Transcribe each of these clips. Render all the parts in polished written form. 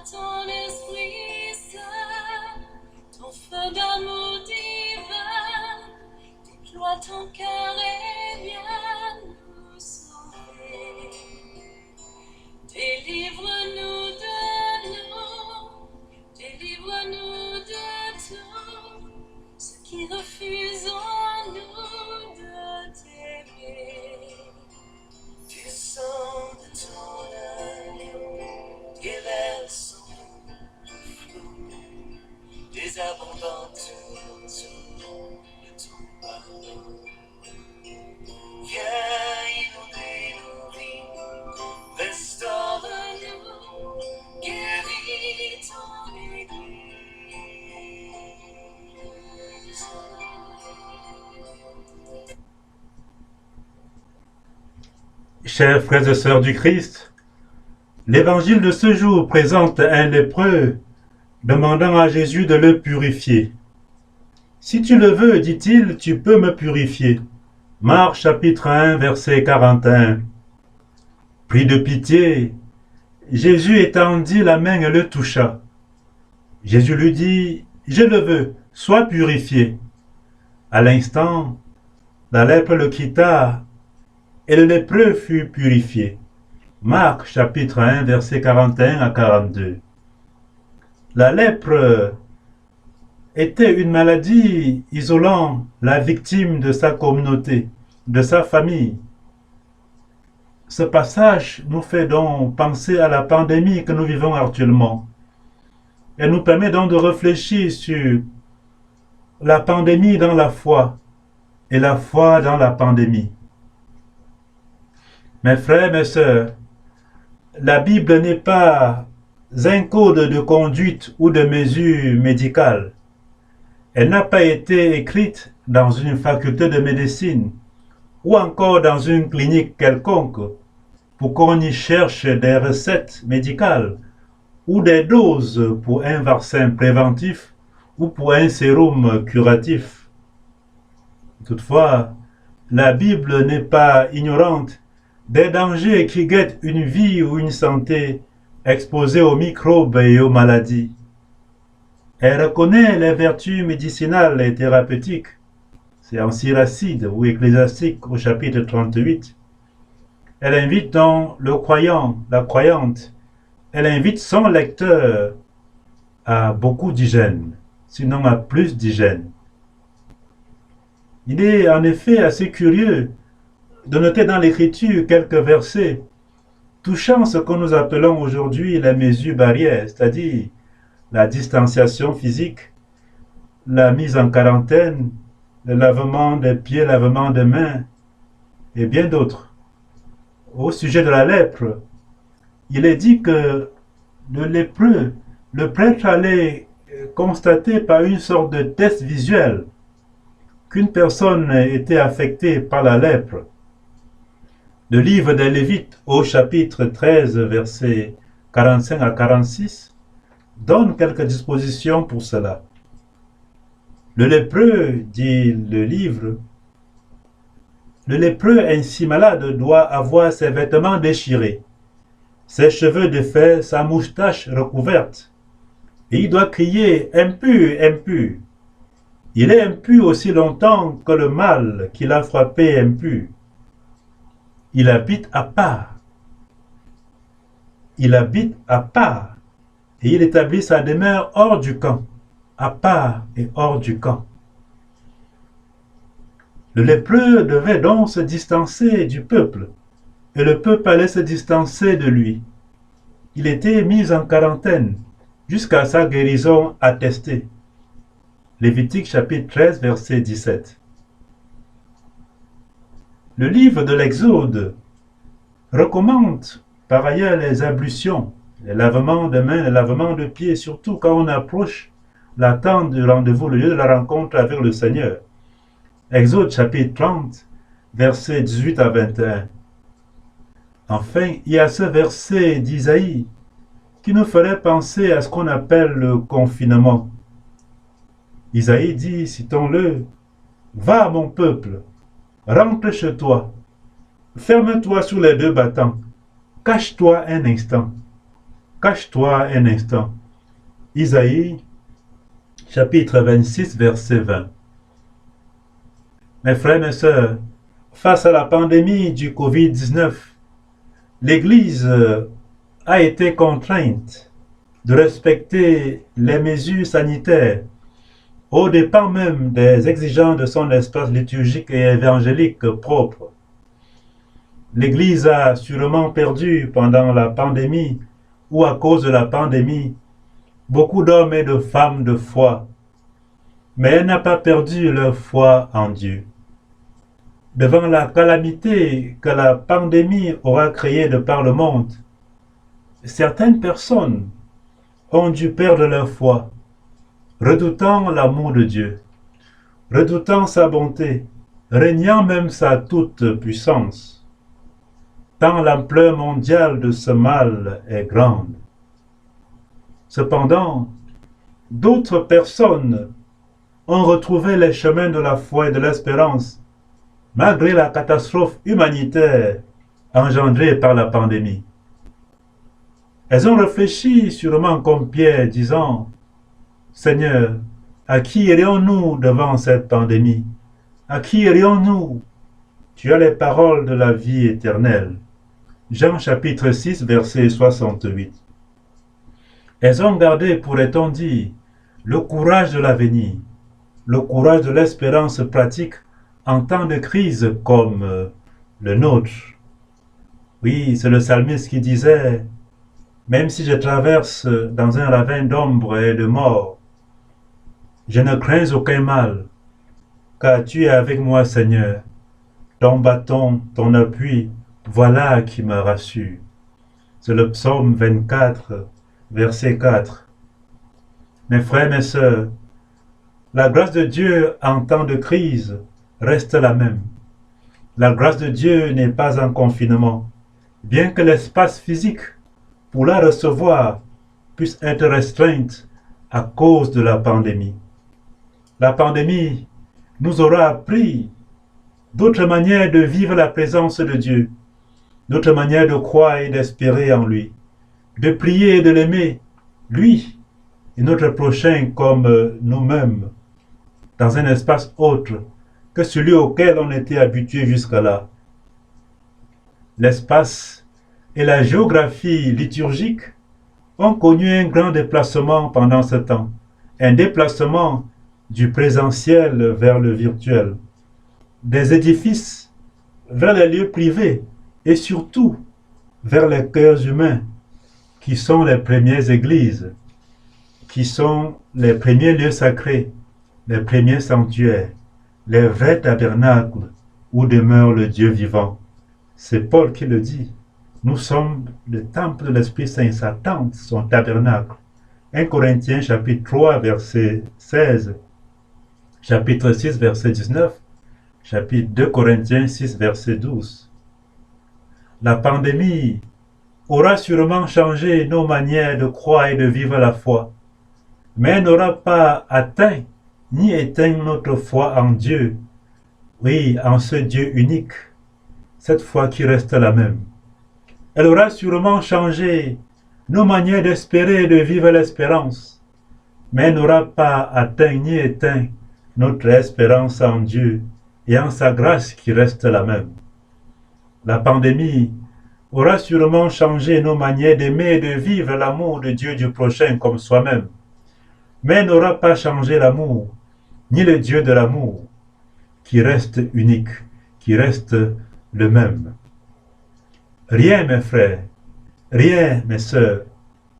ton Esprit Saint, ton feu d'amour divin, déploie ton cœur et viens nous sauver. Délivre-nous de nous, délivre-nous de tout, ceux qui refusent en nous de t'aimer. Descends de ton agneau, déverse son flot, des abondantes eaux de ton pardon. Viens inonder nos vies, restaure-nous, guéris ton Église. Chers frères et sœurs du Christ, l'évangile de ce jour présente un lépreux demandant à Jésus de le purifier. Si tu le veux, dit-il, tu peux me purifier. Marc chapitre 1, verset 41. Pris de pitié, Jésus étendit la main et le toucha. Jésus lui dit, « Je le veux, sois purifié. » À l'instant, la lèpre le quitta et le lépreux fut purifié. Marc chapitre 1, verset 41 à 42. La lèpre était une maladie isolant la victime de sa communauté, de sa famille. Ce passage nous fait donc penser à la pandémie que nous vivons actuellement. Elle nous permet donc de réfléchir sur la pandémie dans la foi et la foi dans la pandémie. Mes frères, mes sœurs, la Bible n'est pas un code de conduite ou de mesure médicale. Elle n'a pas été écrite dans une faculté de médecine ou encore dans une clinique quelconque pour qu'on y cherche des recettes médicales ou des doses pour un vaccin préventif ou pour un sérum curatif. Toutefois, la Bible n'est pas ignorante des dangers qui guettent une vie ou une santé exposée aux microbes et aux maladies. Elle reconnaît les vertus médicinales et thérapeutiques. C'est en Siracide ou Ecclésiastique au chapitre 38. Elle invite donc le croyant, la croyante, elle invite son lecteur à beaucoup d'hygiène, sinon à plus d'hygiène. Il est en effet assez curieux de noter dans l'Écriture quelques versets touchant ce que nous appelons aujourd'hui les mesures barrières, c'est-à-dire la distanciation physique, la mise en quarantaine, le lavement des pieds, le lavement des mains et bien d'autres. Au sujet de la lèpre, il est dit que le lépreux, le prêtre allait constater par une sorte de test visuel qu'une personne était affectée par la lèpre. Le livre des Lévites au chapitre 13, versets 45 à 46, donne quelques dispositions pour cela. Le lépreux, dit le livre, le lépreux ainsi malade doit avoir ses vêtements déchirés, ses cheveux défaits, sa moustache recouverte, et il doit crier « impur, impur ». Il est impur aussi longtemps que le mal qui l'a frappé est impur. Il habite à part. Il habite à part et il établit sa demeure hors du camp, à part et hors du camp. Le lépreux devait donc se distancer du peuple et le peuple allait se distancer de lui. Il était mis en quarantaine jusqu'à sa guérison attestée. Lévitique chapitre 13, verset 17. Le livre de l'Exode recommande par ailleurs les ablutions, les lavements de mains, les lavements de pieds, surtout quand on approche la tente du rendez-vous, le lieu de la rencontre avec le Seigneur. Exode chapitre 30, versets 18 à 21. Enfin, il y a ce verset d'Isaïe qui nous ferait penser à ce qu'on appelle le confinement. Isaïe dit, citons-le, « Va mon peuple, rentre chez toi, ferme-toi sur les deux battants, cache-toi un instant. Cache-toi un instant. Isaïe, chapitre 26, verset 20. Mes frères, mes sœurs, face à la pandémie du Covid-19, l'Église a été contrainte de respecter les mesures sanitaires au dépend même des exigences de son espace liturgique et évangélique propre. L'Église a sûrement perdu pendant la pandémie ou à cause de la pandémie beaucoup d'hommes et de femmes de foi, mais elle n'a pas perdu leur foi en Dieu. Devant la calamité que la pandémie aura créée de par le monde, certaines personnes ont dû perdre leur foi, redoutant l'amour de Dieu, redoutant sa bonté, régnant même sa toute-puissance. Tant l'ampleur mondiale de ce mal est grande. Cependant, d'autres personnes ont retrouvé les chemins de la foi et de l'espérance, malgré la catastrophe humanitaire engendrée par la pandémie. Elles ont réfléchi sûrement comme Pierre, disant « Seigneur, à qui irions-nous devant cette pandémie? À qui irions-nous? Tu as les paroles de la vie éternelle. » Jean chapitre 6, verset 68. Elles ont gardé, pourrait-on dire, le courage de l'avenir, le courage de l'espérance pratique en temps de crise comme le nôtre. Oui, c'est le psalmiste qui disait « Même si je traverse dans un ravin d'ombre et de mort, je ne crains aucun mal, car tu es avec moi, Seigneur. Ton bâton, ton appui, voilà qui me rassure. » C'est le psaume 24, verset 4. Mes frères, mes sœurs, la grâce de Dieu en temps de crise reste la même. La grâce de Dieu n'est pas en confinement, bien que l'espace physique pour la recevoir puisse être restreinte à cause de la pandémie. La pandémie nous aura appris d'autres manières de vivre la présence de Dieu, d'autres manières de croire et d'espérer en lui, de prier et de l'aimer, lui et notre prochain comme nous-mêmes, dans un espace autre que celui auquel on était habitué jusqu'à-là. L'espace et la géographie liturgique ont connu un grand déplacement pendant ce temps, un déplacement du présentiel vers le virtuel, des édifices vers les lieux privés et surtout vers les cœurs humains qui sont les premières églises, qui sont les premiers lieux sacrés, les premiers sanctuaires, les vrais tabernacles où demeure le Dieu vivant. C'est Paul qui le dit. Nous sommes le temple de l'Esprit Saint, sa tente, son tabernacle. 1 Corinthiens chapitre 3, verset 16, chapitre 6, verset 19, chapitre 2 Corinthiens 6, verset 12. La pandémie aura sûrement changé nos manières de croire et de vivre la foi, mais elle n'aura pas atteint ni éteint notre foi en Dieu, oui, en ce Dieu unique, cette foi qui reste la même. Elle aura sûrement changé nos manières d'espérer et de vivre l'espérance, mais elle n'aura pas atteint ni éteint notre espérance en Dieu et en sa grâce qui reste la même. La pandémie aura sûrement changé nos manières d'aimer et de vivre l'amour de Dieu du prochain comme soi-même, mais elle n'aura pas changé l'amour, ni le Dieu de l'amour, qui reste unique, qui reste le même. Rien, mes frères, rien, mes sœurs,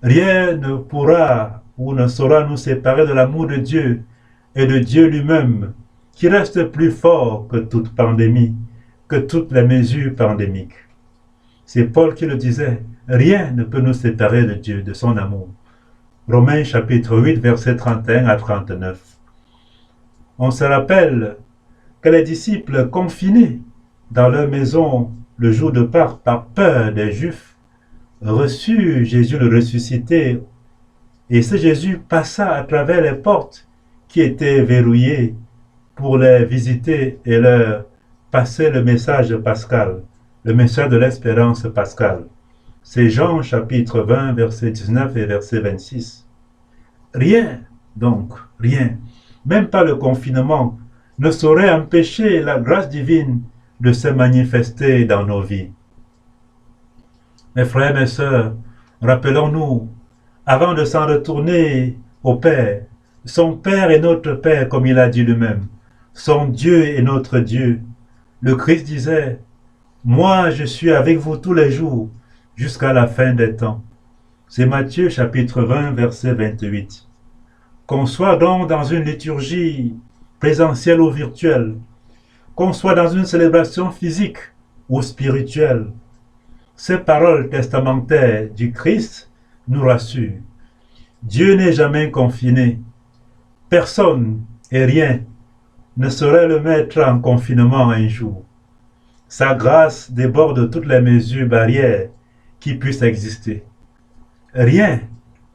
rien ne pourra ou ne saura nous séparer de l'amour de Dieu et de Dieu lui-même, qui reste plus fort que toute pandémie, que toutes les mesures pandémiques. C'est Paul qui le disait, rien ne peut nous séparer de Dieu, de son amour. Romains chapitre 8, versets 31 à 39. On se rappelle que les disciples confinés dans leur maison le jour de Pâques par peur des Juifs reçurent Jésus le ressuscité, et ce Jésus passa à travers les portes qui étaient verrouillées pour les visiter et leur passer le message pascal, le message de l'espérance pascale. C'est Jean chapitre 20, verset 19 et verset 26. Rien, donc, rien, même pas le confinement, ne saurait empêcher la grâce divine de se manifester dans nos vies. Mes frères, mes sœurs, rappelons-nous, avant de s'en retourner au Père, son Père est notre Père, comme il a dit lui-même. Son Dieu est notre Dieu. Le Christ disait, « Moi, je suis avec vous tous les jours, jusqu'à la fin des temps. » C'est Matthieu chapitre 20, verset 28. Qu'on soit donc dans une liturgie présentielle ou virtuelle, qu'on soit dans une célébration physique ou spirituelle, ces paroles testamentaires du Christ nous rassurent. Dieu n'est jamais confiné. Personne et rien ne saurait le mettre en confinement un jour. Sa grâce déborde toutes les mesures barrières qui puissent exister. Rien,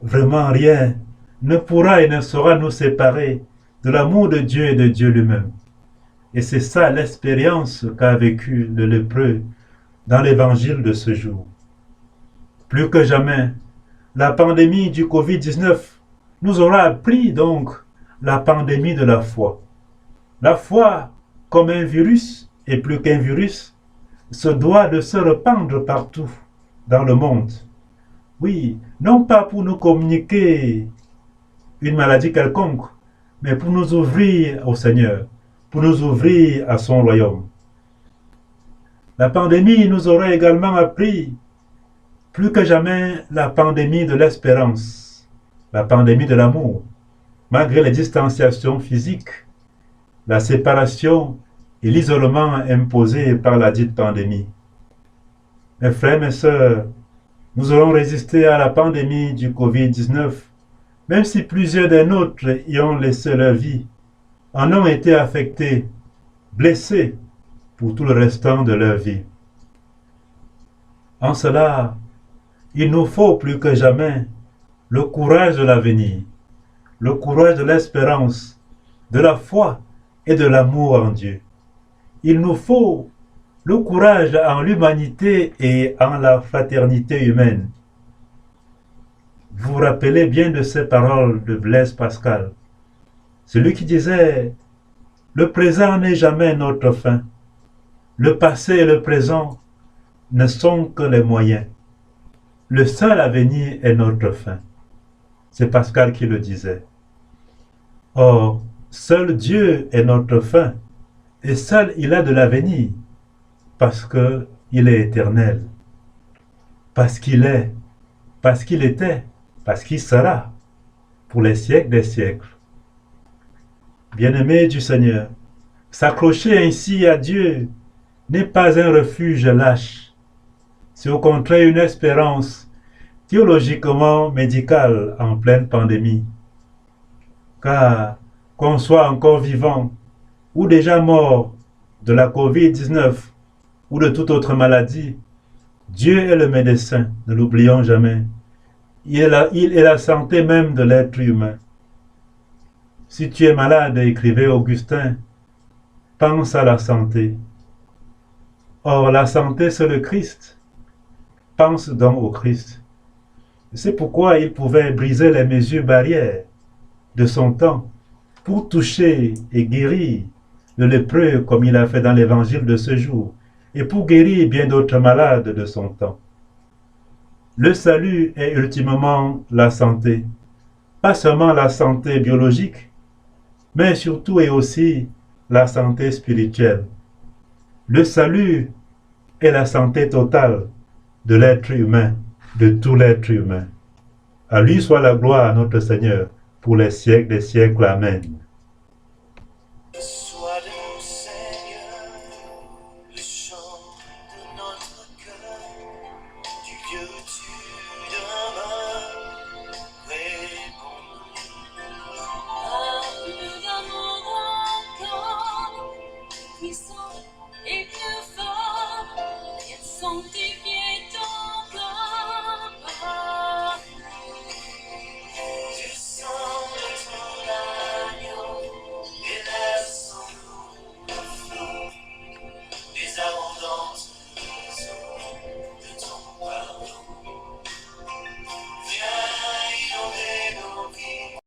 vraiment rien, ne pourra et ne saura nous séparer de l'amour de Dieu et de Dieu lui-même. Et c'est ça l'expérience qu'a vécue le lépreux dans l'évangile de ce jour. Plus que jamais, la pandémie du Covid-19 nous aura appris donc la pandémie de la foi. La foi, comme un virus, et plus qu'un virus, se doit de se répandre partout dans le monde. Oui, non pas pour nous communiquer une maladie quelconque, mais pour nous ouvrir au Seigneur, pour nous ouvrir à son royaume. La pandémie nous aurait également appris plus que jamais la pandémie de l'espérance, la pandémie de l'amour, malgré les distanciations physiques, la séparation et l'isolement imposés par la dite pandémie. Mes frères, mes sœurs, nous aurons résisté à la pandémie du Covid-19, même si plusieurs des nôtres y ont laissé leur vie, en ont été affectés, blessés pour tout le restant de leur vie. En cela, il nous faut plus que jamais le courage de l'avenir, le courage de l'espérance, de la foi et de l'amour en Dieu. Il nous faut le courage en l'humanité et en la fraternité humaine. Vous vous rappelez bien de ces paroles de Blaise Pascal, celui qui disait « Le présent n'est jamais notre fin. Le passé et le présent ne sont que les moyens. Le seul avenir est notre fin. » C'est Pascal qui le disait. Or, seul Dieu est notre fin, et seul il a de l'avenir, parce qu'il est éternel, parce qu'il est, parce qu'il était, parce qu'il sera, pour les siècles des siècles. Bien-aimés du Seigneur, s'accrocher ainsi à Dieu n'est pas un refuge lâche, c'est au contraire une espérance théologiquement médicale en pleine pandémie. Car qu'on soit encore vivant ou déjà mort de la Covid-19 ou de toute autre maladie, Dieu est le médecin, ne l'oublions jamais. Il est la santé même de l'être humain. Si tu es malade, écrivait Augustin, pense à la santé. Or, la santé, c'est le Christ. Pense donc au Christ. C'est pourquoi il pouvait briser les mesures barrières de son temps pour toucher et guérir le lépreux comme il a fait dans l'évangile de ce jour et pour guérir bien d'autres malades de son temps. Le salut est ultimement la santé, pas seulement la santé biologique, mais surtout et aussi la santé spirituelle. Le salut est la santé totale de l'être humain, de tout l'être humain. À lui soit la gloire à notre Seigneur pour les siècles des siècles. Amen. Sois le Seigneur, le chant de notre cœur, du Dieu où tu